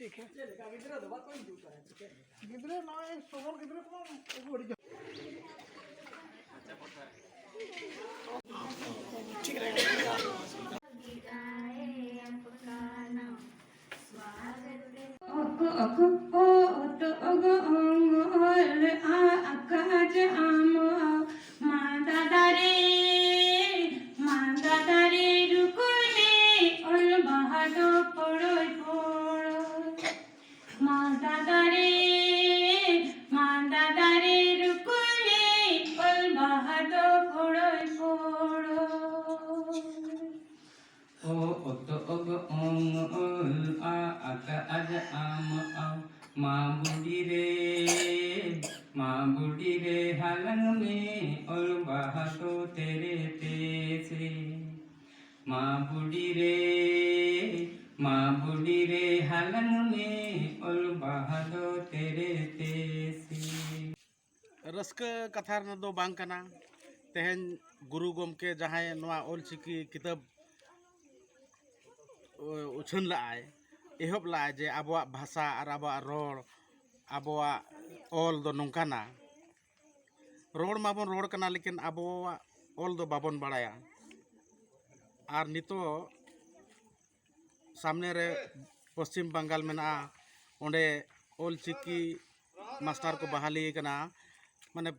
ठीक है गिद्रे ना एक सोमर गिद्रे को एक बड़ी ठीक रहेगा Ogo ogo o oto ogo ongo ole a akaje amo mandadare rukune ol bahado poroi poro mandadare rukune ol bahado poroi poro o oto ogo ongo ol a akaje amo माँ बूढ़ी रे हलंग में और बहातो तेरे तेसे माँ बूढ़ी रे हलंग में और बहातो तेरे तेसे रस्का कथा दो बांग कना तेहन गुरु गोमके जहां नवा ऑलचिकी किताब उछन लाए एहब लाए जे आबोआ भाषा और आबोआ रोड आबोआ ऑल दो नोंकाना रोड माबन रोड कना लेकिन आबोआ ऑल दो बाबन बड़ाया और नितो सामने रे पश्चिम बंगाल में ना ओंडे ऑलचिकी मास्टर को बहाली कना माने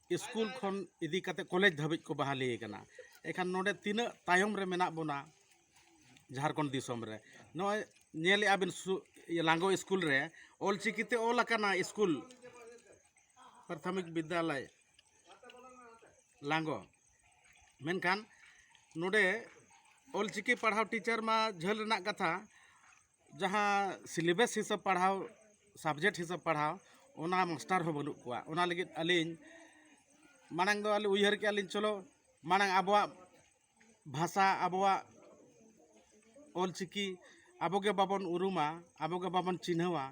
स्कूल खन इदी कते कॉलेज धाबिज को बहाली कना एखान नोडे तीना तायम रे मेना बोना झारखंड दिसम रे नय नेले आबिन लांगो स्कूल रे ऑलचिकीते ऑल अकाना स्कूल प्राथमिक विद्यालय लांगो मेनखान नोडे ऑलचिकी पढ़ाव टीचर मा झल रना कथा जहाँ सिलेबस हिसाब पढ़ाव सब्जेक्ट हिसाब पढ़ाव ओना मास्टर हो बनु कोआ ओना लगे अलिन मानंग दो अली उयहर के अलिन चलो मानंग आबोआ भाषा आबोआ ऑलचिकी आबोगे बाबन उरुमा आबोगे बाबन चिन्हवा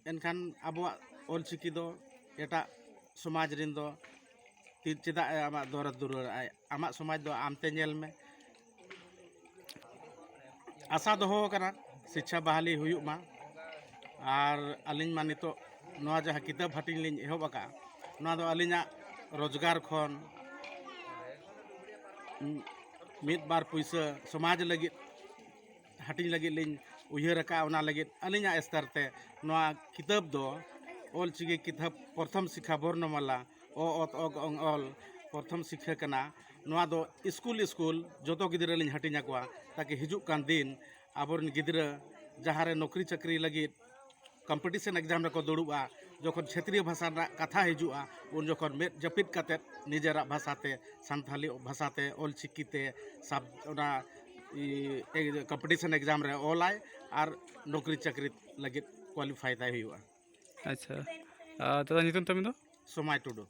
एनखान आबोआ ऑलचिकी दो एटा समाज रिन दो चेदा आमा दौरा दुरुर आमा समाज दो आमते नेल में आशा दोहो कना शिक्षा बहाली हुयुग मा और अलिन मा नितो नवा जहाँ किताब हाटिंग लिन एहब आका नवा दो अलिना रोजगार खन मिद बार पैसा समाज लगे हाटिंग लगे लिन उयहर का ओना लगे अलिना स्तर ते नवा किताब दो ऑलचिकी किताब प्रथम शिक्षा वर्णमाला ओ अत अग अंग ऑल प्रथम शिक्षा कना नवा दो स्कूल जोतो गिदरा लिन हाटिंग आकोआ ताकि हिजुक कान दिन आबोरन गिदरा जहाँ रे नौकरी चाकरी लगे कम्पिटिशन एग्जाम रे को दुड़ुबा जखन क्षेत्रीय भाषा कथा हिजुआ उन जखन मेद जपिद काते निजेरा भाषाते सान्थाली भाषाते ऑलचिकीते सब ओना कम्पिटिशन एग्जाम रे ऑलाय और नौकरी चाकरी लगे क्वालिफाई ताय हुआ अच्छा तो नितुन तमिन दो समय टुडू